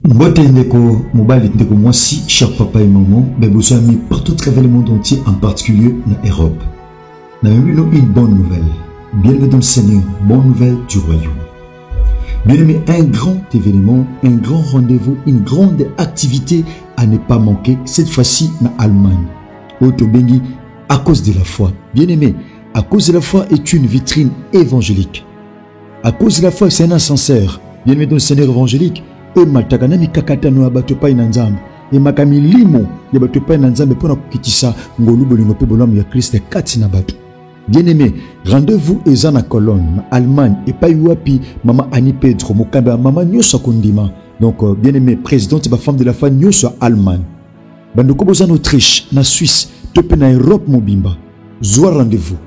Mbote ndeko, mobile ndeko mwasi, cher papa et maman, besoin mis partout à travers le monde entier, en particulier en Europe. Nous avons une bonne nouvelle. Bien-aimé dans le Seigneur, bonne nouvelle du royaume. Bien-aimé, un grand événement, un grand rendez-vous, une grande activité à ne pas manquer, cette fois-ci en Allemagne. Otobengi, à cause de la foi. Bien-aimé, à cause de la foi est une vitrine évangélique. À cause de la foi, c'est un ascenseur. Bien-aimé dans le Seigneur évangélique, et matakana mikakata no abatopa inanzambe et makami limo ya batopa inanzambe pona kukitisa ngolu bolingo pe bolamu ya Christ kati na bato. Bien-aimé, rendez-vous eza na Cologne, Allemagne et pa yuapi mama Annie Pedro mokamba mama nyoso kondima. Donc bien-aimé, présidente ba femme de la foi nyoso Allemagne. Bandoko boza na Autriche, na Suisse, tope na Europe mobimba. Zwa rendez-vous.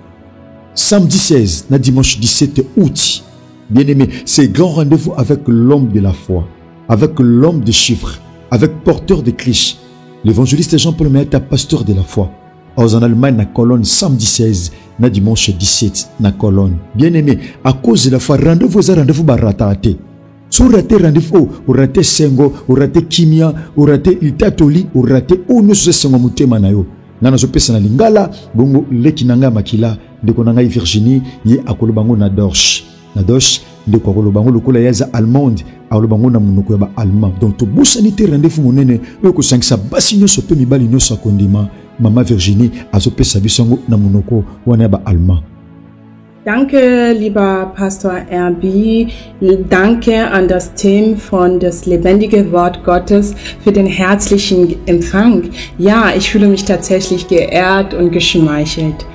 Samedi 16 na dimanche 17 août. Bien-aimé, c'est grand rendez-vous avec l'homme de la foi, avec l'homme des chiffres, avec porteur de clichés. L'évangéliste Jean-Paul Mayata, pasteur de la foi. En Allemagne, na Cologne, samedi 16, na dimanche 17, na Cologne. Bien-aimé, à cause de la foi, rendez-vous baratate. Si vous ratez rendez-vous, vous ratez Sengo, vous ratez Kimia, vous ratez Itatoli, vous ratez Ono Sengo Mutema Nayo. Nana Zopesa na Lingala, bongo Lekinanga Makila, de Konanga Virginie, ye akolobango na Dorsch. Na Dorsch, de Korolobango, le kola yaza allemande, alobango na munoko ya ba allemand. Donc, to bosanité rendez-vous monene, oko sanksa basinyo sope mibali nyo sa kondima, Mama Virginie, azopesa bisango na munoko wana ba allemand. Danke, lieber Pastor RB. Danke an das Team von das lebendige Wort Gottes für den herzlichen Empfang. Ja, ich fühle mich tatsächlich geehrt und geschmeichelt.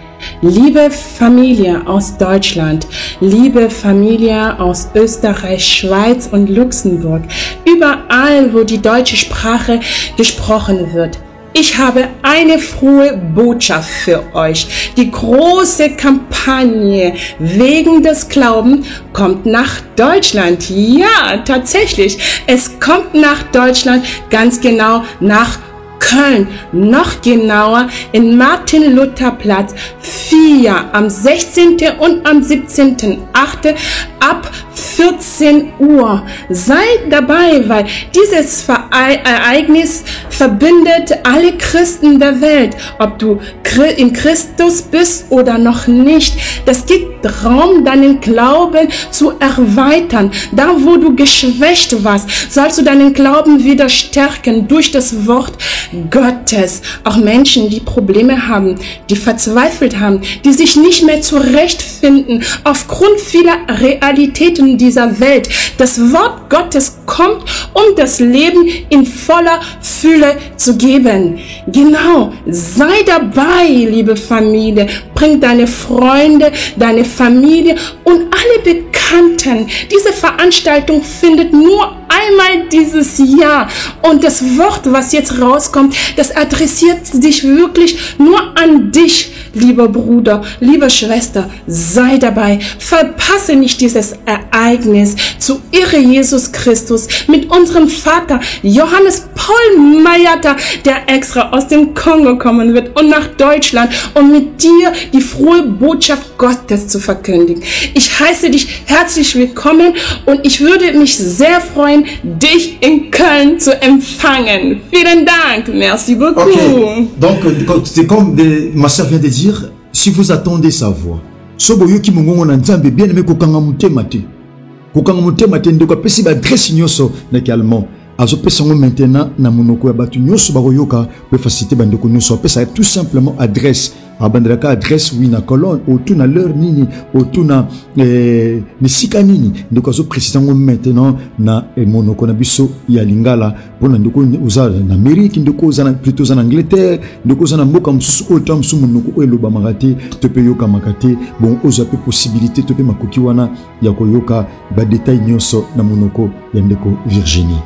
Liebe Familie aus Deutschland, liebe Familie aus Österreich, Schweiz und Luxemburg, überall, wo die deutsche Sprache gesprochen wird. Ich habe eine frohe Botschaft für euch. Die große Kampagne wegen des Glaubens kommt nach Deutschland. Ja, tatsächlich. Es kommt nach Deutschland, ganz genau nach Köln, noch genauer in Martin-Luther-Platz 4 am 16. und am 17.8. ab 14 Uhr. Seid dabei, weil dieses Ereignis verbindet alle Christen der Welt, ob du in Christus bist oder noch nicht. Das gibt Raum, deinen Glauben zu erweitern. Da, wo du geschwächt warst, sollst du deinen Glauben wieder stärken durch das Wort Gottes. Auch Menschen, die Probleme haben, die verzweifelt haben, die sich nicht mehr zurechtfinden aufgrund vieler Realitäten dieser Welt. Das Wort Gottes kommt, um das Leben in voller Fülle zu geben. Genau, sei dabei, liebe Familie. Bring deine Freunde, deine Familie und alle Bekannten. Diese Veranstaltung findet nur einmal dieses Jahr. Und das Wort, was jetzt rauskommt, das adressiert sich wirklich nur an dich, lieber Bruder, liebe Schwester. Sei dabei. Verpasse nicht dieses Ereignis. Zu Ehre Jesus Christus mit unserem Vater Johannes Paul Mayata, der extra aus dem Kongo kommen wird und nach Deutschland, um mit dir die frohe Botschaft Gottes zu verkündigen. Ich heiße dich herzlich willkommen und ich würde mich sehr freuen, dich in Köln zu empfangen. Vielen Dank. Merci beaucoup. Okay. Donc, c'est comme ma sœur vient de dire, si vous attendez sa voix, soboyoki mungongo na nzambe bien aimé kokanga mutema te. Kokanga mutema te ndeko pesi ba adresse nyoso na allemand. Azo pesa ngo maintenant na monoko ya batu nyoso bakoyoka pe faciliter bandeko nyoso pesa tout simplement adresse abandraka adresse oui na Cologne autour na leur nini autour na nisika nini ndeko azo préciser ngo maintenant na monoko na biso ya lingala pona ndeko uza na Amérique ndeko uza na plutôt uza na Angleterre ndeko uza na mboka msusu autant msusu monoko eloba makate te pe yoka makate bon oza pe possibilité te pe makoki wana ya koyoka ba détail nyoso na monoko ya ndeko Virginie.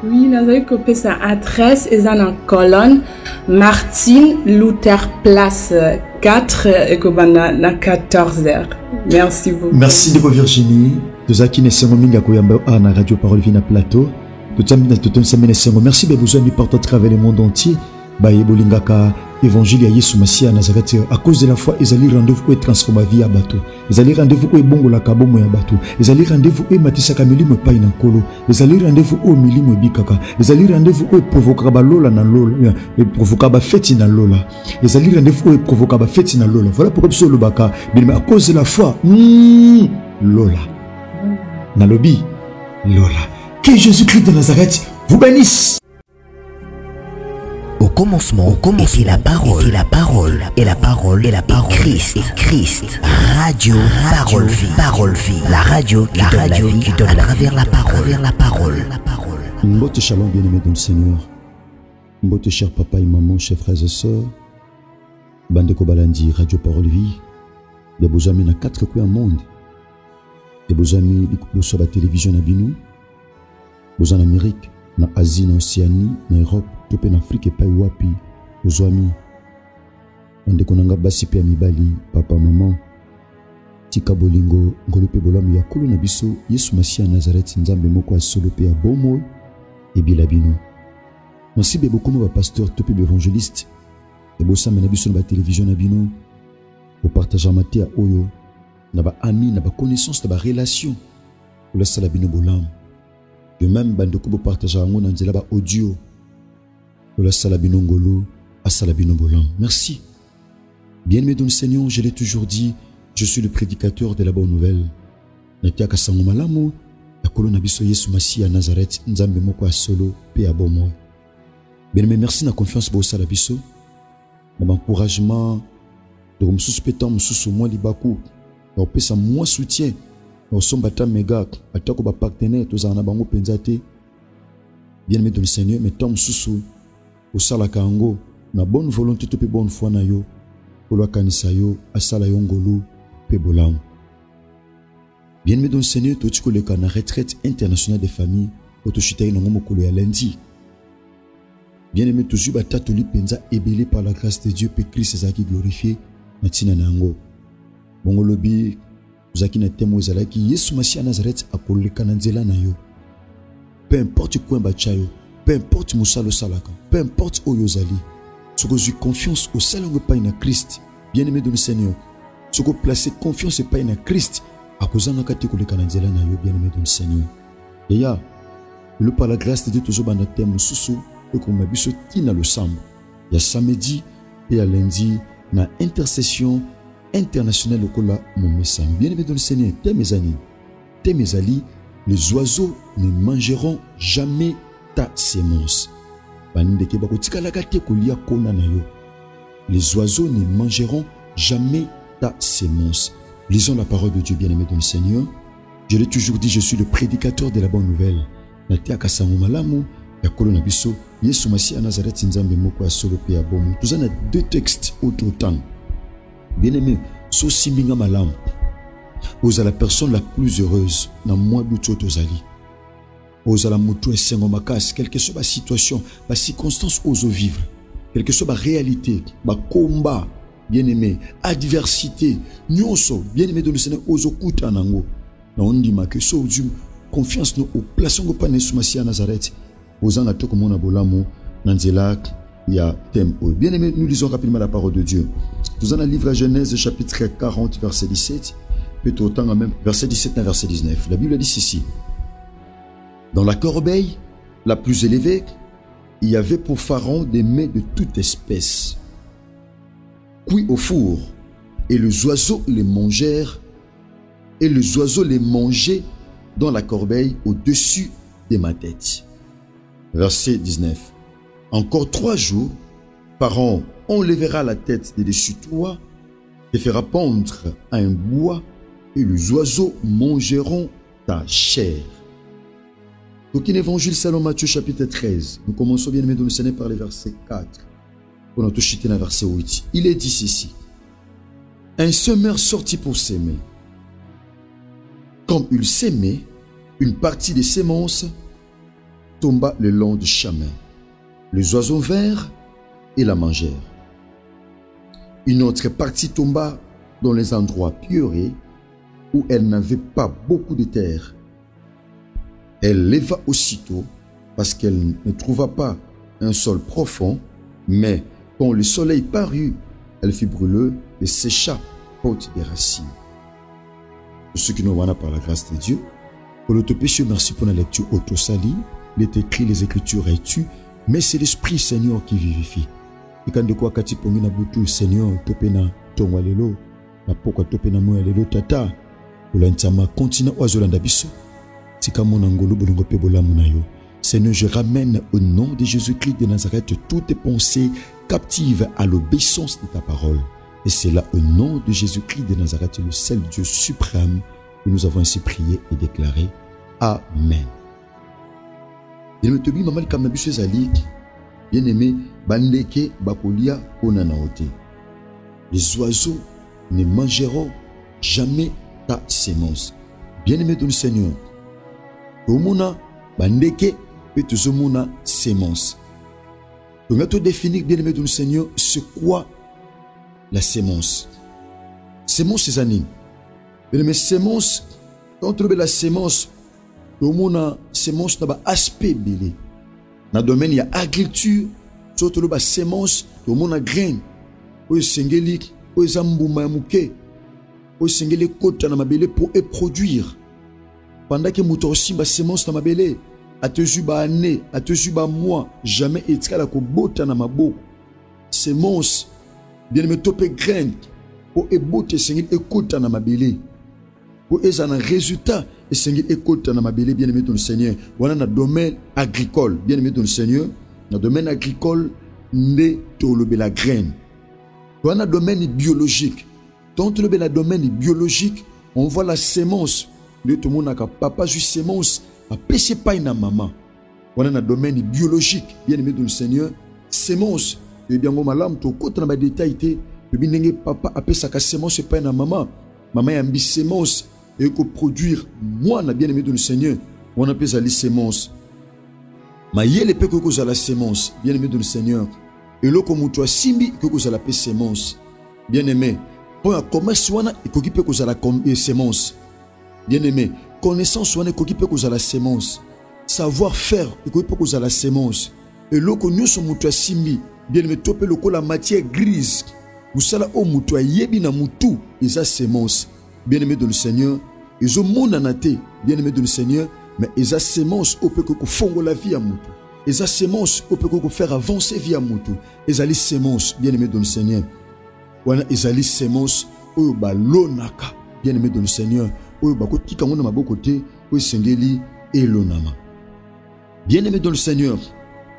Oui, nazali kopesa adresse eza na Cologne, Martin Luther Place 4 ekobanda na 14h. Merci beaucoup. Merci de Virginie. Tozaki ne sengo mingi koyamba na Radio Parole Vie na plateau. Merci de vous aider partout à travers le monde entier. Baye bolingaka évangile ya Yesu Masiya à Nazareth à cause de la foi ezali rendez-vous où transforma vie ya bato ezali rendez-vous où bongola kabomo ya bato ezali rendez-vous où matisaka milimo epai na nkolo ezali rendez-vous où milimo ebikaka ezali rendez-vous où provoquera balola na lola provoquera ba feti na lola ezali rendez-vous où provoquera ba feti na lola voilà pourquoi biso lobaka mais à cause de la foi lola nalobi lola que Jésus-Christ de Nazareth vous bénisse. Au commencement était la parole, et la parole est Christ. Radio, parole vie, la radio qui donne à travers la parole. Mbote shalom bien-aimé dans le Seigneur. Mbote cher papa et maman, chers frères et sœurs. Bandeko Balandi, Radio Parole Vie. Des beaux amis dans 4 coins du monde. Des beaux amis sur la télévision à Binou. Beaux en Amérique, en Asie, en Océanie, en Europe. Topé en Afrique et pas wapi aux amis ande konanga basi pe mibali papa maman tika bolingo ngolope bolamu ya kulu na biso Yesu Masiya Nazareth nzambe moko asolo pe ya bomo et bilabino merci beaucoup ba pasteur topé évangéliste et bosama na biso na ba télévision na bino au partage maté oyo na ba ami na ba connaissance na ba relation la sala bino bolamu de même bandeko bo partage ngo na nzela ba audio la salabino ngolo à salabino bolam. Merci. Bien-aimé dans le Seigneur, je l'ai toujours dit, je suis le prédicateur de la bonne nouvelle. Natiaka sango malamu, ya kolo na biso Yesu Masiya Nazareth, nzambe moko asolo pe ya bomo. Bien-aimé, merci na confiance bo sala biso. Na encouragement, de mususu petan mususu moi libaku, na opesa moi soutien. Na osombata mega, atako ba partenaire tozana bango penzate. Bien-aimé dans le Seigneur, mais tant mususu au salaka yango na bonne volonté to pe bonne foi na yo olo kanisa yo asala yo ngolu pe bolam. Bien-aimé dans le Seigneur, to tiko le kana retraite internationale des familles au to chitayi nango mokolo ya lundi. Bien-aimé toujours batatu li penza ebelé par la grâce de Dieu pe Christ ezaki glorifié na tina nango. Bongo lobi uzaki na temo ezalaki Yesu Masiya Nazareth akoleka na nzela na yo. Peu importe quoi bachayo, peu importe musalo salaka, peu importe oyozali, ce que j'ai confiance au seul pas en Christ, bien-aimé dans le Seigneur, ce que placer confiance pas en Christ, à cause de nakati koleka na nzela na yo, bien-aimé dans le Seigneur. Et ya, le par la grâce de Dieu toujours bana thème susu, et comme ma biso tina le samedi, ya samedi et à lundi na intercession internationale au kola mon message. Bien-aimé dans le Seigneur, tes mes amis, les oiseaux ne mangeront jamais ta sémence. Les oiseaux ne mangeront jamais ta sémence. Lisons la parole de Dieu, bien-aimé dans le Seigneur. Je l'ai toujours dit, je suis le prédicateur de la bonne nouvelle. Yesu Masiya Nazareth nzambe moko asolo pe ya bomo. Nous avons 2 textes autant. Bien-aimé, so simbinga malamu. Oza la personne la plus heureuse dans moi d'où tozali. Oza la mutu esengo makasi, quelle que soit la situation, la circonstance ozo vivre, quelle que soit la réalité, la combat, bien-aimé, adversité, nyonso, bien-aimé dans le Seigneur ozo kuta nango. Na ondima que so du confiance no au plaçons pas Yesu Masiya Nazareth. Oza na toko mona bolamu nanzela ya thème. Bien-aimé, nous lisons rapidement la parole de Dieu. Nous allons livre à Genèse chapitre 40 verset 17. Peut-être autant même verset 17 et verset 19. La Bible dit ceci. Dans la corbeille la plus élevée, il y avait pour Pharaon des mets de toute espèce, cuits au four, et les oiseaux les mangèrent, et les oiseaux les mangeaient dans la corbeille au-dessus de ma tête. Verset 19. Encore 3 jours, Pharaon enlèvera la tête de dessus toi, te fera pendre à un bois, et les oiseaux mangeront ta chair. Donc, in Évangile selon Matthieu chapitre 13, nous commençons bien aimé dans le Seigneur par le verset 4. On a touché dans le verset 8. Il est dit ceci. Un semeur sortit pour s'aimer. Comme il s'aimait, une partie des semences tomba le long du chemin. Les oiseaux vinrent et la mangèrent. Une autre partie tomba dans les endroits pierreux où elle n'avait pas beaucoup de terre. Elle leva aussitôt parce qu'elle ne trouva pas un sol profond, mais Quand le soleil parut, elle fut brûlée et sécha faute des racines. Pour ceux qui nous voient par la grâce de Dieu, pour le péché, merci pour la lecture auto-sali. Il est écrit, les Écritures es-tu, mais c'est l'Esprit Seigneur qui vivifie. Et quand de quoi kati pongi na butu Seigneur, topena tongwalelo, na pokwa topena moyalelo tata, ola ntama continue oazolanda biso. Tika mona ngolo bolongo pe bolamu na yo. Seigneur, je ramène au nom de Jésus-Christ de Nazareth toutes tes pensées captives à l'obéissance de ta parole. Et c'est là au nom de Jésus-Christ de Nazareth, le seul Dieu suprême, que nous avons ainsi prié et déclaré. Amen. Bien-aimé, bandeke bakolia onanaote. Les oiseaux ne mangeront jamais ta sémence. Bien-aimé dans le Seigneur, tomona bandeke petuzomona sémence. On va te définir, bien-aimé dans le Seigneur, c'est quoi la sémence? Sémence, c'est anime. Bien-aimé, sémence, quand on trouve la sémence, tomona sémence n'a pas aspect belé. Dans le domaine, il y a agriculture, surtout la sémence, tout le monde a grain. Oye sengeli, oye zambouma mouke, oye sengeli kota na mabele pour produire. Pendant que mouton aussi ba sémence na mabele, a te juba année, a te juba mois, jamais etika la ko bota na mabo. Sémence, bien me topé grain, pour ebote sengeli ekota na mabele. Pour ezana résultat. Et Seigneur, écoute dans ma belle, bien-aimé ton Seigneur. Voilà dans le domaine agricole, bien-aimé ton Seigneur. Dans le domaine agricole, né tolobe la graine. Voilà dans le domaine biologique. Dans le domaine biologique, on voit la sémence. De tout le monde a papa juste sémence. A péché pas na maman. Voilà dans le domaine biologique, bien-aimé ton Seigneur. Sémence. Et bien, mon malam, tout côté dans ma détail, le bien papa a péché sa sémence pas na maman. Maman a mis sémence. Et que produire, moi, na bien-aimé de le Seigneur, on appelle ça les sémences. Ma yele pe que ça la sémence, bien-aimé de le Seigneur. Et l'eau comme toi, simbi, que ça la paix sémence. Bien-aimé, pour un commerce, wana, et que ça la sémence. Bien-aimé, connaissance, wana, et que ça la sémence. Savoir-faire, et que ça la sémence. Et l'eau que nous sommes toi, simbi, bien-aimé, topé le la matière grise. Vous savez, au moutou, yebi na moutou, et ça sémence. Bien-aimé de le Seigneur, ils ont mon anaté, bien-aimé de le Seigneur, mais ils ont sémence au peu que fongo la vie à moutou. Ils ont sémence au peu que faire avancer vie à moutou. Ils ont sémence, bien-aimé de le Seigneur. Voilà, ils ont sémence au balonaka, bien-aimé de le Seigneur. Au bakoti kamona mabokote, au sengeli et l'onama. Bien-aimé de le Seigneur,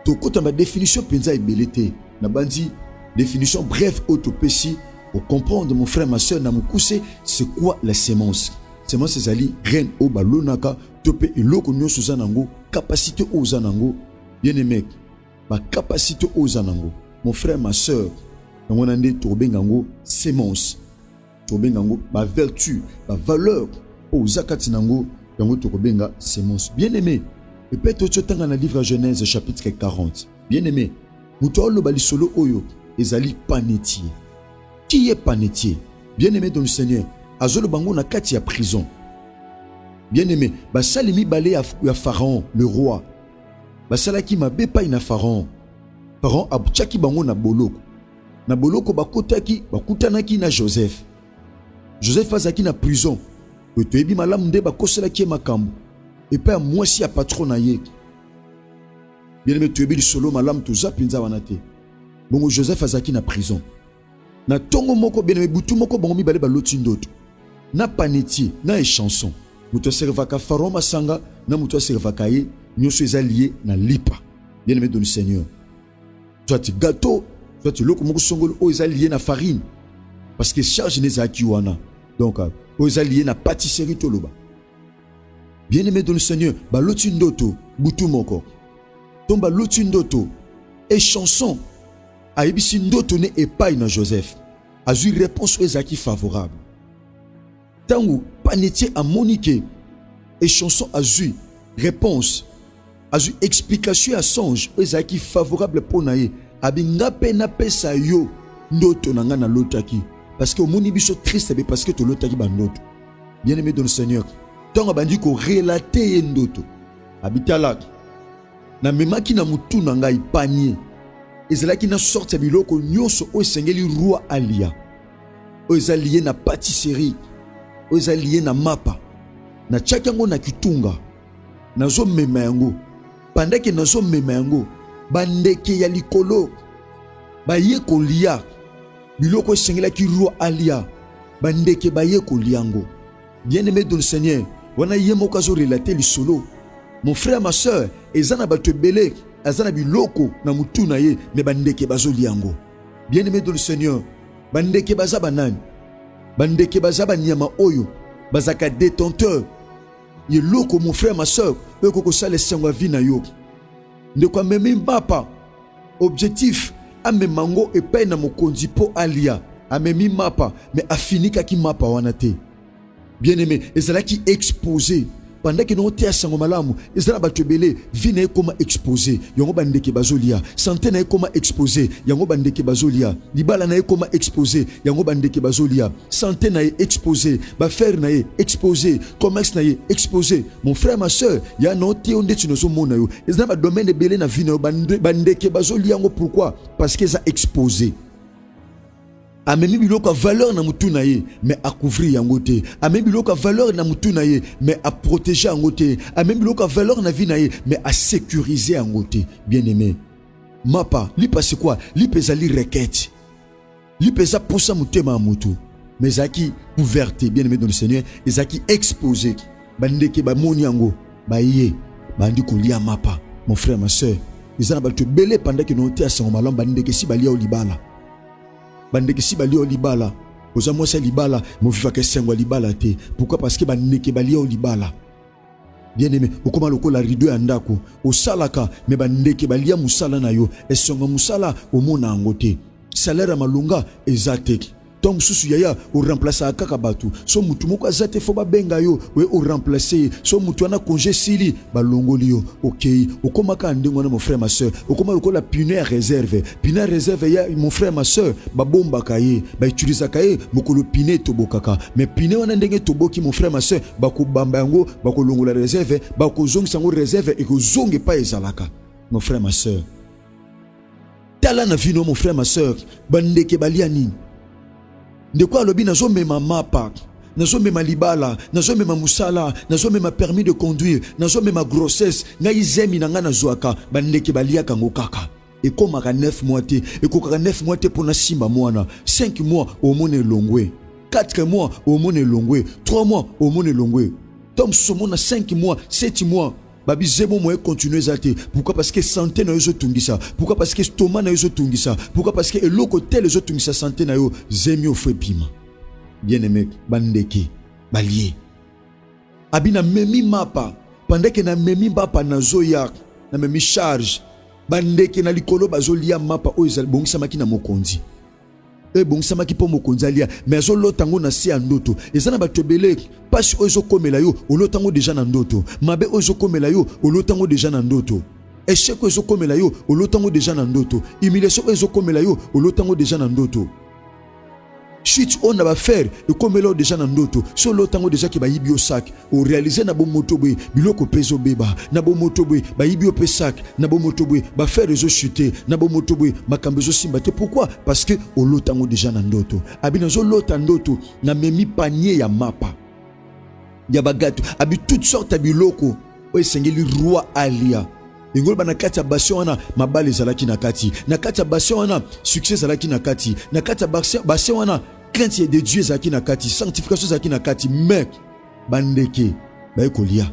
to kota ma définition penza ibelete, na bandi définition brève autopécie. Pour comprendre, mon frère, ma soeur, c'est quoi la sémence? Sémence, c'est ali, reine, oba, lonaka, tope, et l'eau qu'on sous anango, capacité aux anango. Bien aimé, ma capacité aux anango. Mon frère, ma soeur, on a dit, tourbengango, sémence. Tourbengango, ma vertu, ma valeur, aux akatinango, yango tourbenga, sémence. Bien aimé, et peut-être tu dans le livre Genèse, chapitre 40. Bien aimé, moutou le balisolo oyo, ezali panetier. Qui est panetier? Bien-aimé dans le Seigneur. Azolo bango na kati ya prison. Bien-aimé, basalimi balé à Pharaon, le roi. Basalaki mabe pa ina Pharaon. Pharaon abutaki bango na boloko. Na boloko bakotaki, bakutanaki na Joseph. Joseph azaki na prison. Otoyebi malamu nde bakoselaki makambo. Et pas moi si a patron na ye. Bien-aimé, toyebi le solo malamu toza pinza wanate. Bongo Joseph azaki na prison. Na tongo moko bien butu moko bango mi balé baloti ndoto. Na panetier, na échanson. Muto servaka Pharaon masanga, na muto servaka ye, nyoso ezalié na lipa. Bien aimé dans le Seigneur. Soit gâteau, soit loko moko songolo o ezalié na farine. Parce que charge les akiwana. Donc o ezalié na pâtisserie toloba. Bien aimé dans le Seigneur, baloti ndoto, butu moko. Tomba loti ndoto, échanson. Aïbisi ndoto ne epaille na Joseph. A eu réponse aux acquis favorables. Tango panetier a moniqué. Et chanson a eu réponse. A eu explication à songe aux acquis favorables pour naïe. Abinga pena pesa yo ndoto nanga na lotaki. Parce que au moni biso triste parce que to lotaki ba ndoto. Bien aimé dans le Seigneur. Tango bandi ko relater ndoto. Habitala. Na memaki na mutu nanga ipanie. ezalaki na sorte ya biloko nyonso oyo esengeli roi alia oyo eza lié na pâtisserie oyo eza lié na mapa natiaki yango na kitunga nazomema yango pendeke nazomema yango bandeke ya likolo baye kolia biloko esengelaki roi alia bandeke baye kolia yango. Bien-aimé dans le Seigneur, wana ye moko azo relater lisolo. Mon frère, ma soeur, ezana bato ebele, azana biloko na mutu na ye, me bandeke bazo liango. Bien-aimé dans le Seigneur, bandeke baza banani, bandeke baza banyama oyo, bazaka détenteur. Ye loko mon frère, ma soeur, eko kosala esengo ya vi na yo. Ndeko meme papa, objectif amemango epai na mokonzi po alia, amemi mapa, mais afinika ki mapa wana te. Bien-aimé, ezalaki exposé pendant que nous te asango malamu, ezala bato ebele vi na koma exposé, yango bandeke bazolia, santé na koma exposé, yango bandeke bazolia, libala na koma exposé, yango bandeke bazolia, santé na exposé, ba faire na exposé, commerce na exposé. Mon frère, ma soeur, ya no te onde tu nozo mona yo, ezala ba domaine ebele na vi na bandeke bazolia yango. Pourquoi? Parce que ça exposé. Amemi biloko a valeur na mutu na ye, mais à couvrir yango te. Amemi biloko a valeur na mutu na ye, mais à protéger yango te. Amemi biloko a valeur na vie na ye, mais à sécuriser yango te. Bien-aimé, mapa, li passe quoi? Li pesa li requête. Li pesa poussa mutema mutu. Mais zaki ouverte, bien-aimé dans le Seigneur, ezaki exposé. Bandeke ba moni yango, ba ye, bandi ko lia mapa. Mon frère, ma soeur, ils en abattu belé pendant que nous étions à son malon, bandeke si balia olibala. Bandeke si balia olibala. Oza moi c'est libala, mon viva que sengwa libala te. Pourquoi? Parce que bandeke balia olibala. Bien-aimé, okoma lokola rido ya ndako, osalaka me bandeke balia musala na yo, esonga musala omona ngote. Salaire malunga ezate. Tom susu yaya o remplacer akaka batu. So mutu moko azate fo ba benga yo, we o remplacer. So mutu ana congé sili ba longoli yo. OK, okoma ka ndengo na mon frère ma soeur. Okoma lokola punière réserve. Punière réserve ya mon frère ma soeur, ba bomba kaye, ba utiliser kaye mokolo pine to bokaka. Mais pine wana ndenge to boki mon frère ma soeur, ba ko bamba yango, ba ko longola réserve, ba ko zongi sango réserve et ko zonge pa ezalaka. Mon frère ma soeur. Tala na vino mon frère ma soeur, bandeke baliani. De quoi lobi nazo mema mapa, nazo mema libala, nazo mema musala, nazo mema permis de conduire, nazo mema grossesse, na izemi na nga nazoaka, bandeke balia kango kaka. Et comme à 9 mois te, et comme à 9 mois te pour na simba moana, 5 mois au monde longwe, 4 mois au monde longwe, 3 mois au monde longwe. Tom somona 5 mois, 7 mois. Babi zebo moye continuer zate. Pourquoi? Parce que santé na yo tungisa. Pourquoi? Parce que stomac na yo tungisa. Pourquoi? Parce que eloko tel yo tungisa santé na yo zemi o fwe pima. Bien-aimé, bandeke balié. Abina memi mapa. Pendant que na memi mapa na zoya, na memi charge. Bandeke na likolo bazolia mapa o ezal bongisa maki na mokonzi. Bongisa maki po mokonzi alia, mais azo lotango na si andoto. Ezana batobele pasi ozo komela yo, olotango deja na ndoto. Mabe ozo komela yo, olotango deja na ndoto. Échec ozo komela yo, olotango deja na ndoto. Humiliation ozo komela yo, olotango deja na ndoto. Chute on va faire et comme là déjà na ndoto so lotango déjà ki ba yibio sac o réaliser na bo motobwe biloko peso beba na bo motobwe ba yibio pe sac na bo motobwe ba faire rezo chuter na bo motobwe makambezo simbate. Pourquoi? Parce que o lotango déjà na ndoto abina zo lota ndoto na memi panier ya mapa ya bagato abi toutes sortes biloko o esengeli roi alia. Ingol ba na kati ya bastion wana mabale zalaki na kati, na kati ya bastion wana succès zalaki na kati, na kati ya bastion wana crainte de Dieu zalaki na kati, sanctification zalaki na kati. Mais bandeke ba ekolia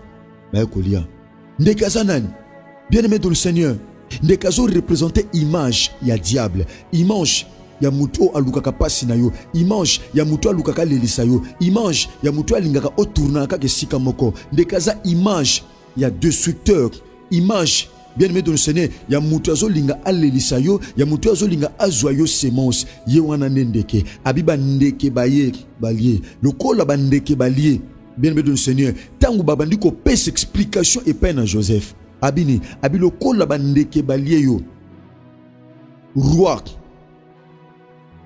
ndeke azanani. Bien-aimé dans le Seigneur, ndeke azo représenter image ya diable, image ya muto alukaka pasi na yo, image ya muto alukaka lelisa yo, image ya muto alingaka otournaka ke sika moko. Ndeke aza image ya destructeur, image, bien-aimé dans le Seigneur, ya mutu azolinga alelisa yo, ya mutu azolinga azwa yo semence, ye wana ndeke, abiba ndeke baye, balie, lokola bandeke balie, bien-aimé dans le Seigneur, tangu babandi ko pese explication et peine à Joseph, abini, abi lokola bandeke balie yo, roi,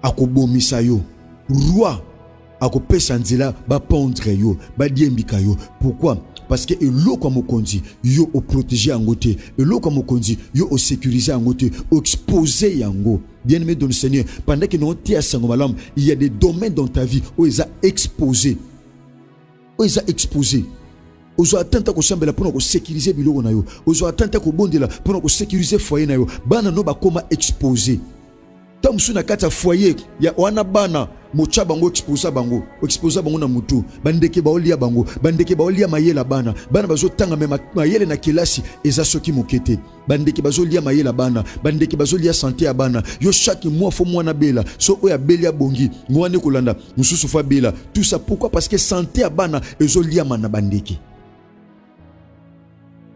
akobomisa yo, roi, akopesa nzela ba pondre yo, ba diembika yo. Pourquoi? parce que eloko mokonzi yo o protéger yango te, eloko mokonzi yo o sécuriser yango te, o exposer yango. Bien-aimé dans le Seigneur, pendant que nous sommes à Sangomalam, il y a des domaines dans ta vie où ils ont exposé. Où ils ont exposé. Ozo atenta ko sambela pour nous sécuriser biloko na yo. Ozo atenta ko bondela pour nous sécuriser foyer na yo. Bana no ba koma exposer. Tant msuna kata foyer ya wana bana mocha bango exposa bango na mutu. Bandeke ba olia bango, bandeke ba olia mayela bana. Bana bazo tanga mema mayele na kilasi eza soki mokete. Bandeke bazo lia mayela bana, bandeke bazo lia santé ya bana. Yo chaque mois fo mwana bela, so oya belia bongi, mwana kolanda, mususu fa bela. Tout ça pourquoi? Parce que santé ya bana ezo lia mana bandeke.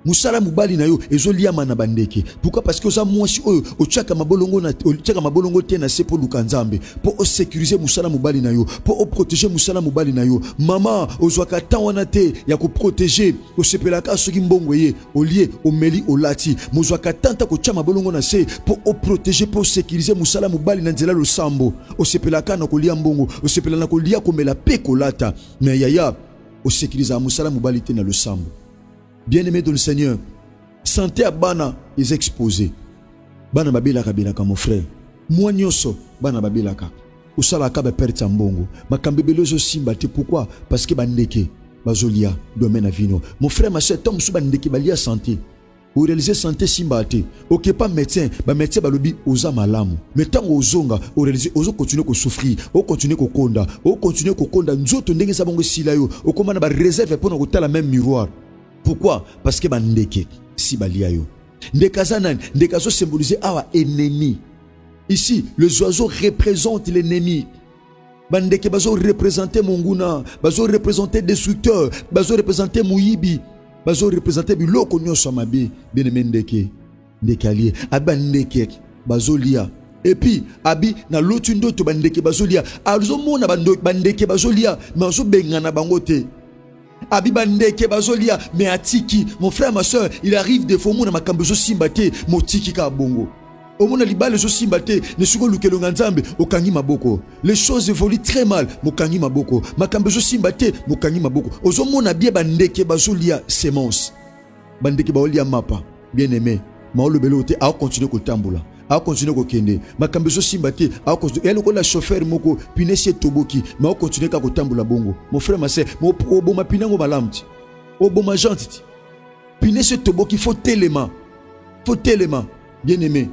Musala mubali na yo ezoliama na bandeke. Pourquoi? Parce que oza mwasi oyo ochaka mabolongo na ochaka mabolongo te na sepo lukanzambe pour sécuriser musala mubali na yo, pour protéger musala mubali na yo. Mama ozwaka tawana te ya ko protéger o sepelaka soki mbongo ye olie omeli olati mozwaka tanta ko chama bolongo na se pour protéger, pour sécuriser musala mubali na nzela lo sambo o sepelaka na kolia mbongo o sepelana na kolia komela pe kolata na yaya o sécuriser musala mubali te na lo sambo. Bien-aimé dans le Seigneur, santé à bana est exposé. Bana babila kabila mon frère. Moi nyoso bana babila ka. Usala ka be perte mbongo. Makambebelo zo simba te pourquoi? Parce que bandeke bazolia domaine à vino. Mon frère ma sœur tom su bandeke balia santé. Ou réaliser santé simba te. OK pas médecin, ba médecin balobi oza malamu. Mais tant ozonga, ou réaliser ozo continuer ko souffrir, o continuer ko konda, o continuer ko konda nzoto ndenge za bongo silayo. O komana ba réserve pour na la même miroir. Pourquoi? Parce que bandeke si balia yo. Ndekazana, ndekazo symboliser awa ennemi. Ici, les oiseaux représentent l'ennemi. Bandeke bazo représenter monguna, bazo représenter destructeur, bazo représenter muyibi, bazo représenter biloko nyoso mabe, bien-aimé ndeke. Ndekalier, abandeke bazo lia. Et puis abi na lotu ndoto bandeke bazo lia. Azo mona bandeke bazo lia, mazo bengana bango te. Abibandeke bazolia mais atiki mon frère ma soeur il arrive des fois mona makambezo simbate motiki ka bongo omona libale zo simbate ne suko lukelo nganzambe okangi maboko les choses évoluent très mal mokangi maboko makambezo simbate mokangi maboko ozomona bien bandeke bazolia semence bandeke baolia mapa bien aimé maolo belote a continuer ko tambola a continuer ko kende makambezo simbate a continuer elle ko la chauffeur moko pinesi toboki mais a continuer ka ko tambola bongo mon frère ma sœur mo oboma pinango balamti oboma gentil pinesi toboki faut tellement bien aimé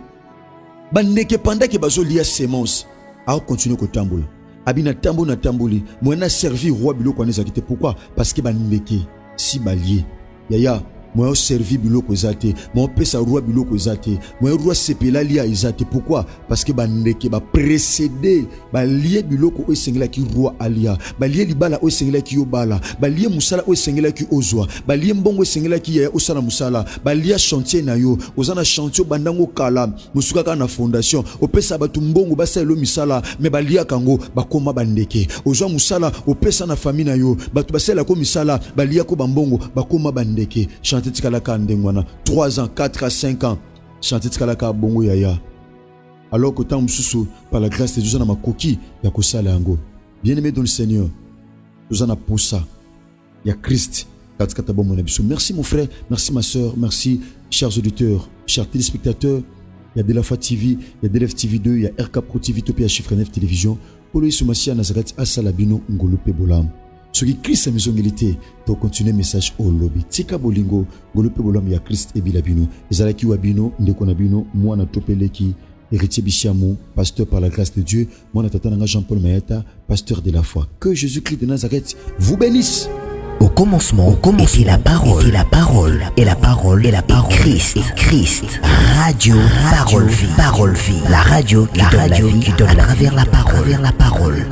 bandeke pendant que bazolia semence a continuer ko tambola abina tambo na tamboli mona servi roi biloko aneza kite. Pourquoi? Parce que bandeke si balier yaya moi servi biloko ezate, moi pesa roi biloko ezate, moi roi sepela lia ezate. Pourquoi? Parce que bandeke ba précédé ba lié biloko o sengela ki roi alia, ba lié libala o sengela ki obala, ba lié musala o sengela ki ozwa, ba lié mbongo sengela ki ya osala musala, ba lié chantier na yo, ozana chantier bandango kala, musuka ka na fondation, o pesa batu mbongo ba selo misala, me ba lié kango ba koma bandeke. Ozwa musala o pesa na famille na yo, batu ba sela ko misala, ba lié ko bambongo ba koma bandeke. 3 ans, 4 à 5 ans, chanter tikalaka bongo yaya. Alors que tant msusu par la grâce de Dieu na makoki ya kosala yango. Bien-aimé dans le Seigneur, nous en a pour ça. Il y a Christ. Merci mon frère, merci ma soeur, merci chers auditeurs, chers téléspectateurs. Il y a De La Foi TV, il y a DLF TV 2, il y a RK Pro TV, Topia Chiffre 9 Télévision. Pour le Soumassia Nazareth Asalabino Ngolo Pebolam. Ce qui Christ a mis en milité pour continuer le message au lobby. Tika bolingo, golope bolam ya Christ et bilabino. Ezalaki wabino, ndekonabino, moi na topeleki, héritier Bichiamou, pasteur par la grâce de Dieu, moi na tatananga Jean-Paul Maeta, pasteur de la foi. Que Jésus-Christ de Nazareth vous bénisse. Au commencement était la parole, et la parole, Christ, Radio Parole Vie, la radio qui donne la vie à travers la parole.